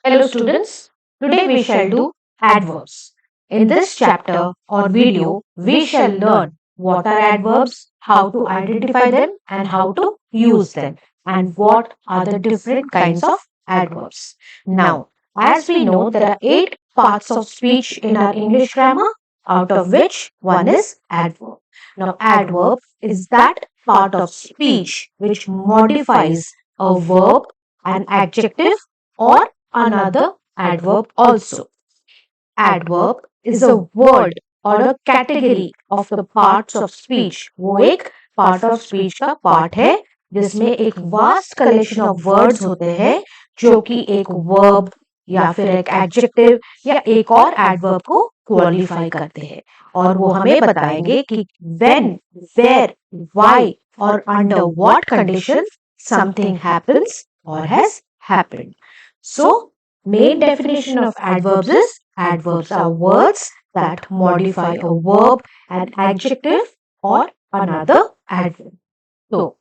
Hello students, today we shall do adverbs. In this chapter or video, we shall learn what are adverbs, how to identify them and how to use them, and what are the different kinds of adverbs. Now, as we know, there are 8 parts of speech in our English grammar, out of which one is adverb. Now, adverb is that part of speech which modifies a verb, an adjective, or another adverb also. Adverb is a word और a category of the parts of speech. वो एक part of speech का part है जिसमें एक vast collection of words होते हैं जो कि एक verb या फिर एक adjective या एक और adverb को qualify करते हैं और वो हमें बताएंगे कि when, where, why और under what conditions something happens or has happened. So, main definition of adverbs is adverbs are words that modify a verb, an adjective or another adverb. तो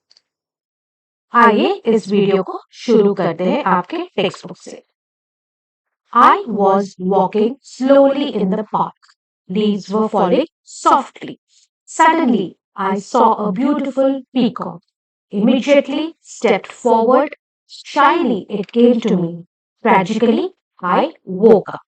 आइए इस वीडियो को शुरू करते हैं आपके टेक्स्ट बुक से. I was walking slowly in the park. Leaves were falling softly. Suddenly, I saw a beautiful peacock. Immediately stepped forward. Shyly, it came to me. Tragically, I woke up.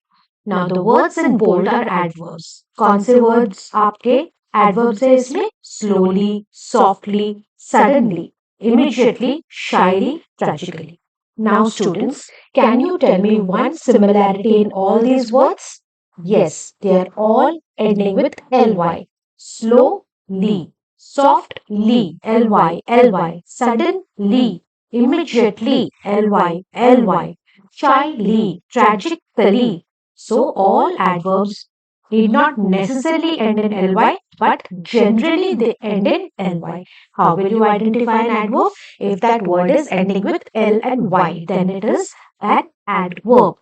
Now the words in bold are adverbs. कौन से words आपके adverbs है इसमें? Slowly, softly, suddenly, immediately, shyly, tragically. Now students, can you tell me one similarity in all these words? Yes, they are all ending with ly. Slowly, softly, ly, suddenly, immediately, ly, shyly, tragically. So all adverbs need not necessarily end in ly, but generally they end in ly. How will you identify an adverb? If that word is ending with l and y, then it is an adverb.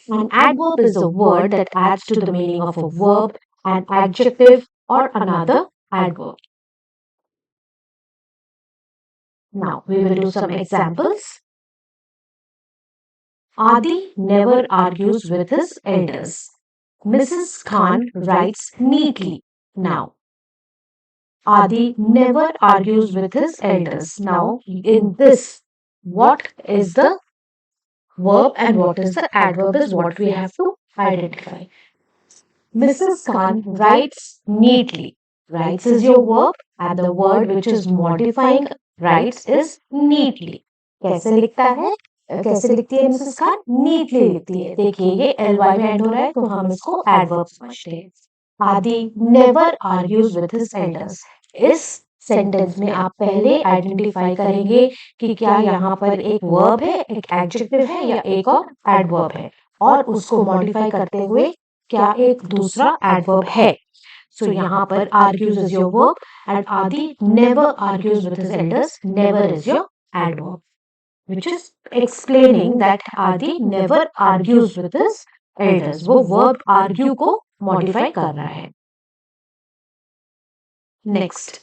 An adverb is a word that adds to the meaning of a verb, an adjective, or another adverb. Now we will do some examples. Adi never argues with his elders. Mrs. Khan writes neatly. Now, Adi never argues with his elders. Now, in this, what is the verb and what is the adverb is what we have to identify. Mrs. Khan writes neatly. Writes is your verb and the word which is modifying writes is neatly. कैसे लिखता है? कैसे लिखती है Mrs Khan? Neatly लिखती है. देखिए ये ly में एंड हो रहा है तो हम इसको एडवर्ब समझते हैं. आदि never argues with his elders. इस सेंटेंस में आप पहले आइडेंटिफाई करेंगे कि क्या यहाँ पर एक वर्ब है, एक एडजेक्टिव है या एक और एडवर्ब है और उसको मॉडिफाई करते हुए क्या एक दूसरा एडवर्ब है. सो यहाँ पर argues is your verb and Aadi never argues with his elders. Never is your adverb, which is explaining that Adi never argues with his elders. वो verb argue को modify कर रहा है. Next,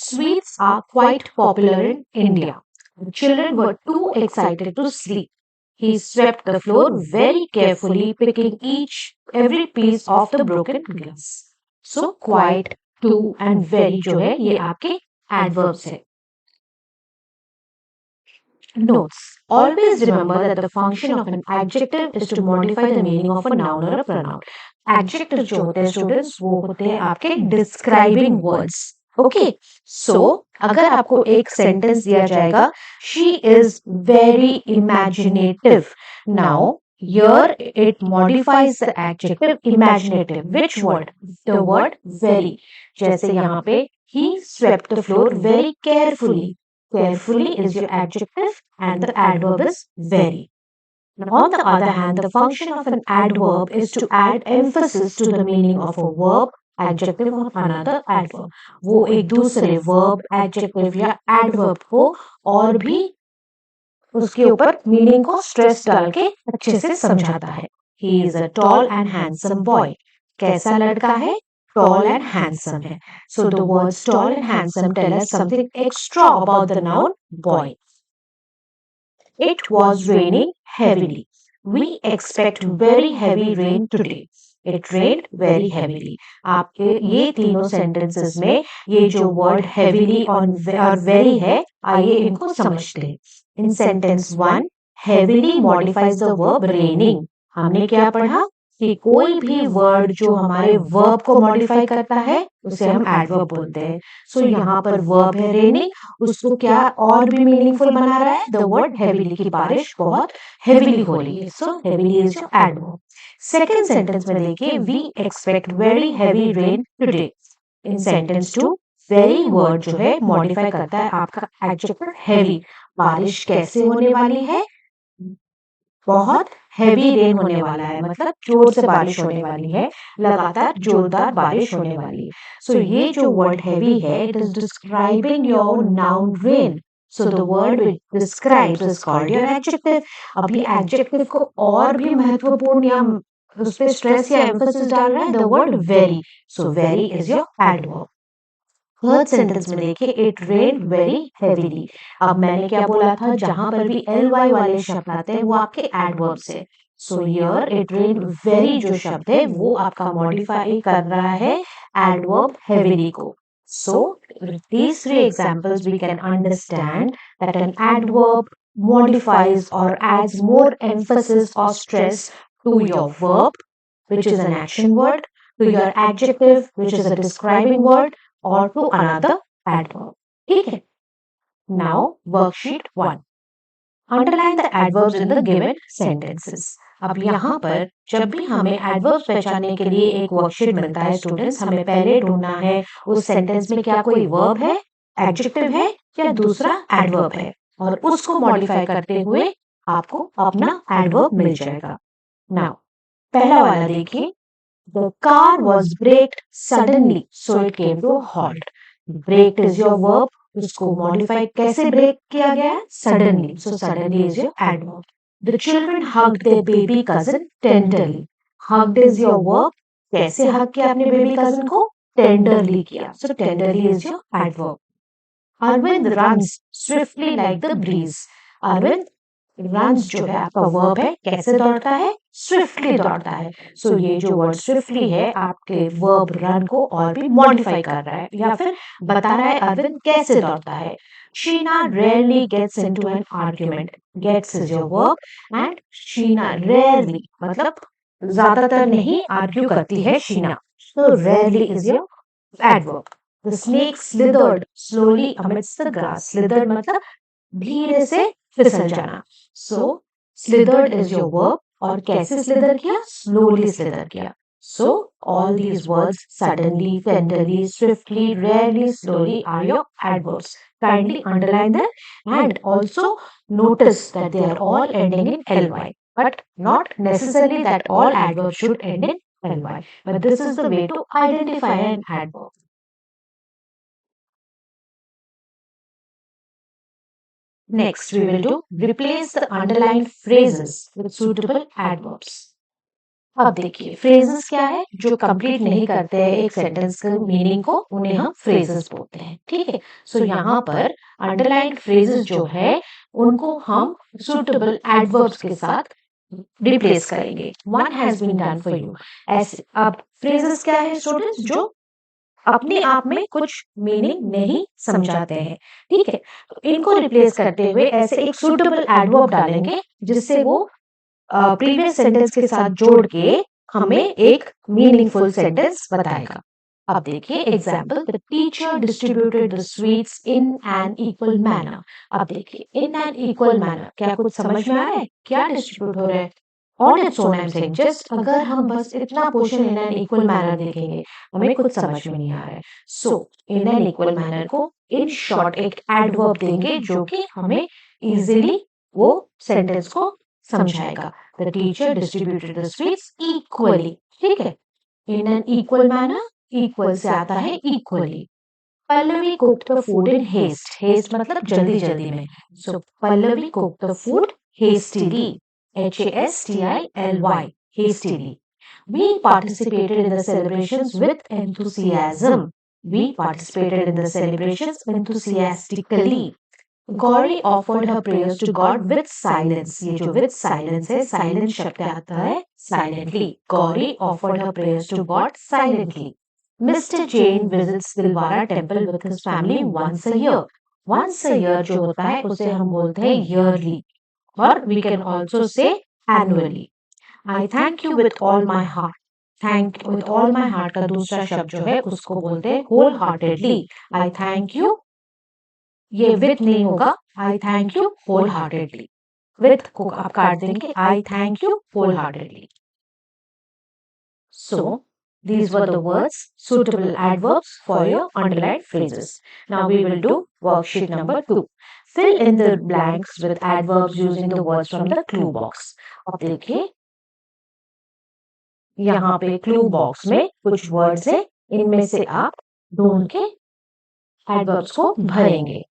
sweets are quite popular in India. The children were too excited to sleep. He swept the floor very carefully, picking every piece of the broken glass. So quite, too and very जो है ये आपके adverbs है. Notes. Always remember that the function of an adjective is to modify the meaning of a noun or a pronoun. Adjective जो होते हैं students वो होते हैं आपके describing words. Okay. So अगर आपको एक sentence दिया जाएगा, she is very imaginative. Now here it modifies the adjective imaginative. Which word? The word very. जैसे यहाँ पे he swept the floor very carefully. Carefully is your adjective and the adverb is very. Now, on the other hand, the function of an adverb is to add emphasis to the meaning of a verb, adjective or another adverb. वो एक दूसरे verb, adjective या adverb को और भी उसके ऊपर meaning को stress डाल के अच्छे से समझाता है. He is a tall and handsome boy. कैसा लड़का है? Tall and handsome है. So the words tall and handsome tell us something extra about the noun boy. It was raining heavily. We expect very heavy rain today. It rained very heavily. आपके ये तीनों sentences में ये जो word heavily और very है, आइए इनको समझते हैं. In sentence 1, heavily modifies the verb raining. हमने क्या पढ़ा कि कोई भी वर्ड जो हमारे वर्ब को मॉडिफाई करता है उसे हम एडवर्ब बोलते हैं. सो यहाँ पर वर्ब है रेनिंग, उसको क्या और भी मीनिंगफुल बना रहा है, द वर्ड हेवीली की बारिश बहुत हेवीली हो रही है. So heavily is your adverb. Second sentence में देखिए, we expect very heavy rain today. In sentence 2 very word जो है मॉडिफाई करता है आपका एडजेक्टिव हेवी. बारिश कैसे होने वाली है, बहुत हेवी रेन होने वाला है, मतलब जोर से बारिश होने वाली है, लगातार जोरदार बारिश होने वाली है. सो ये जो वर्ड हेवी है, it is describing your noun rain. So the word which describes is called your adjective. अब ये एडजेक्टिव को और भी महत्वपूर्ण या उस पे स्ट्रेस या एम्फोसिस डाल रहा है the word very. So very is your adverb. Third sentence में देखिए, इट रेन वेरी हेवीली. अब मैंने क्या बोला था, जहां पर भी एल वाई वाले शब्द आते हैं वो आपके एडवर्ब्स है. So here it rain very जो शब्द है वो आपका मॉडिफाई कर रहा है एडवर्ब हेवीली को. So these three examples we can understand that an adverb modifies or adds more emphasis or stress to your verb, which is an action word, to your adjective, which is a describing word, or to another adverb. ठीक है. Now worksheet 1. Underline the adverbs in the given sentences. अब यहाँ पर जब भी हमें adverbs पहचानने के लिए एक वर्कशीट मिलता है स्टूडेंट्स, हमें पहले ढूंढना है उस सेंटेंस में क्या कोई वर्ब है, एडजेक्टिव है या दूसरा एडवर्ब है, और उसको मॉडिफाई करते हुए आपको अपना एडवर्ब मिल जाएगा. नाउ पहला वाला देखिए, the car was braked suddenly, so it came to a halt. Braked is your verb. उसको modify कैसे break किया गया है? Suddenly. So suddenly is your adverb. The children hugged their baby cousin tenderly. Hugged is your verb. कैसे hug किया अपने baby cousin को? Tenderly किया. So tenderly is your adverb. Arvind runs swiftly like the breeze. Arvind runs जो है आपका verb है, कैसे दौड़ता है, स्विफ्टली दौड़ता है. सो ये जो वर्ड स्विफ्टली है आपके वर्ब रन को और भी मॉडिफाई कर रहा है या फिर बता रहा है अरविंद कैसे दौड़ता है. Sheena rarely gets into an argument. Gets is your verb and Sheena rarely मतलब ज्यादातर नहीं आर्ग्यू करती है Sheena. So rarely is your adverb. The snake slithered slowly amidst the grass. Slithered मतलब धीरे से फिसल जाना. So slithered is your verb और कैसे स्लिदर किया, स्लोली स्लिदर किया. So all these words suddenly, tenderly, swiftly, rarely, slowly are your adverbs. Kindly underline them and also notice that they are all ending in ly, but not necessarily that all adverbs should end in ly, but this is the way to identify an adverb. Next, we will do replace the underlined phrases with suitable adverbs. अब देखिए phrases क्या है, जो complete नहीं करते हैं एक sentence के मीनिंग को, उन्हें हम phrases बोलते हैं. ठीक है. सो यहाँ पर underlined phrases जो है उनको हम suitable adverbs के साथ रिप्लेस करेंगे. One has been done for you. ऐसे अब phrases क्या है स्टूडेंट्स, जो अपने आप में कुछ मीनिंग नहीं समझाते हैं. ठीक है. तो इनको रिप्लेस करते हुए ऐसे एक सुटेबल एडवर्ब डालेंगे जिससे वो प्रीवियस सेंटेंस के साथ जोड़ के हमें एक मीनिंगफुल सेंटेंस बताएगा. अब देखिए example, the teacher distributed the sweets in an equal manner. अब देखिए इन एन इक्वल मैनर, क्या कुछ समझ में आ रहा है, क्या डिस्ट्रीब्यूट हो रहा है? On its own I am saying, just अगर हम बस इतना portion in an equal manner देखेंगे हमें कुछ समझ में नहीं आ रहा है. सो इन एन इक्वल मैनर को इन शॉर्ट एक एडवर्ब देंगे जो कि हमें इजीली वो सेंटेंस को समझाएगा. The teacher distributed the sweets equally. ठीक है. In an equal manner, equal से आता है equally. Pallavi cooked the food in haste. Haste मतलब जल्दी जल्दी में. So Pallavi cooked the food hastily. Hastily, hastily. We participated in the celebrations with enthusiasm. We participated in the celebrations enthusiastically. Gauri offered her prayers to God with silence. ये जो with silence है, silent शब्द आता है silently. Gauri offered her prayers to God silently. Mister Jain visits Dilwara temple with his family once a year. Once a year जो होता है उसे हम बोलते हैं ईयरली, और we can also say annually. I thank you with all my heart. Thank with all my heart का दूसरा शब्द जो है उसको बोलते हैं wholeheartedly. I thank you, ये विथ नहीं होगा, I thank you wholeheartedly. With को आप काट देंगे, I thank you wholeheartedly. So, these were the words, suitable adverbs for your underlined phrases. Now we will do worksheet number 2. Fill in the blanks with adverbs using the words from the clue box. अब देखिए, यहाँ पे clue box में कुछ words है, इनमें से आप ढूंढ के एडवर्ब्स को भरेंगे।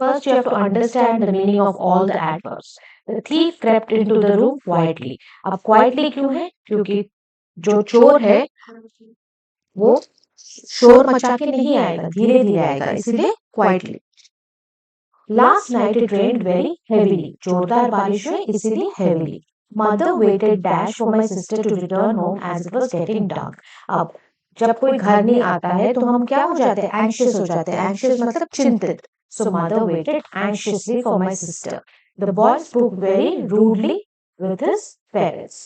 First, you have to understand the meaning of all the adverbs. The thief crept into the room quietly. अब quietly क्यों है? क्योंकि जो चोर है वो शोर मचा के नहीं आएगा, धीरे धीरे आएगा, इसीलिए quietly. Last night it rained very heavily. जोरदार बारिश हुई इसीलिए heavily. Mother waited dash for my sister to return home as it was getting dark. अब जब कोई घर नहीं आता है तो हम क्या हो जाते हैं? Anxious हो जाते हैं. Anxious मतलब चिंतित. So mother waited anxiously for my sister. The boy spoke very rudely with his parents.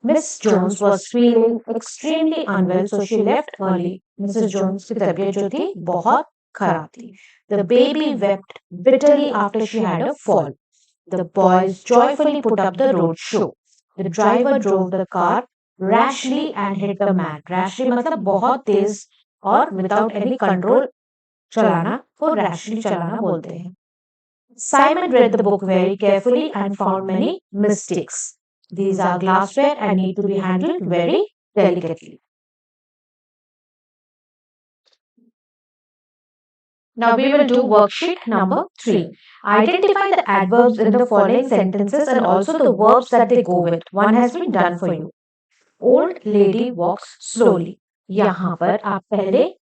Miss Jones was feeling extremely unwell, so she left early. Mrs. Jones की तबीयत जो थी बहुत खराब थी. The baby wept bitterly after she had a fall. The boys joyfully put up the road show. The driver drove the car rashly and hit the man. Rashly मतलब बहुत तेज और without any control चलाना को rashly चलाना बोलते हैं. Simon read the book very carefully and found many mistakes. These are glassware and need to be handled very delicately. Now we will do worksheet number 3. Identify the adverbs in the following sentences and also the verbs that they go with. One has been done for you. Old lady walks slowly. यहाँ पर आप पहले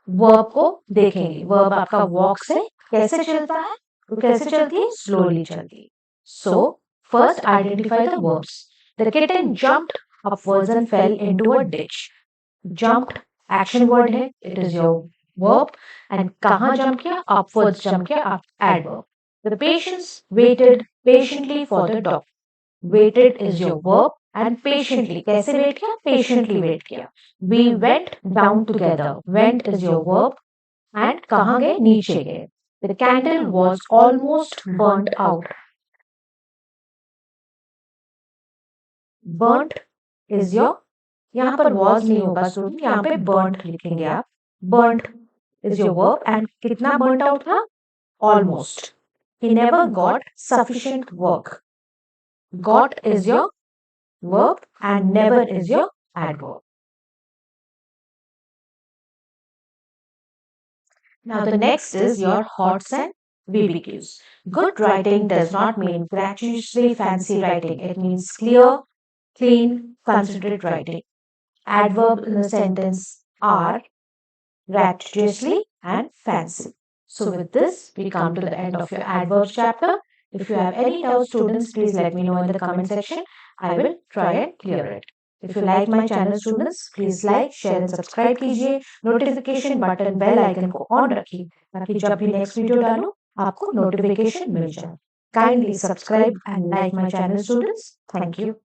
verb को देखेंगे. Verb आपका walks है, कैसे चलता है? तो कैसे चलती है? Slowly चलती है. So, first identify the verbs. The kitten jumped upwards and fell into a ditch. Jumped action word है, it is your verb. And कहाँ jump किया? Upwards jump किया, adverb. The patients waited patiently for the doctor. Waited is your verb and patiently कैसे wait किया? Patiently wait किया. We went down together. Went is your verb and कहाँ गए? नीचे गए. The candle was almost burnt out. Burnt is your, यहाँ पर was नहीं होगा स्टूडेंट, यहाँ पे burnt लिखेंगे आप. Burnt is your verb and कितना burnt out था? Almost. He never got sufficient work. Got is your verb and never is your adverb. Now the next is your HOTS and VBQs. Good writing does not mean gratuitously fancy writing. It means clear, clean, considerate writing. Adverbs in a sentence are gratuitously and fancy. So with this, we come to the end of your adverbs chapter. If you have any doubts, students, please let me know in the comment section. I will try and clear it. If you like my channel, students, please like, share and subscribe कीजिए. Notification button, bell icon को on रखिए ताकि जब भी next video डालूं आपको notification मिल जाए. Kindly subscribe and like my channel, students. Thank you.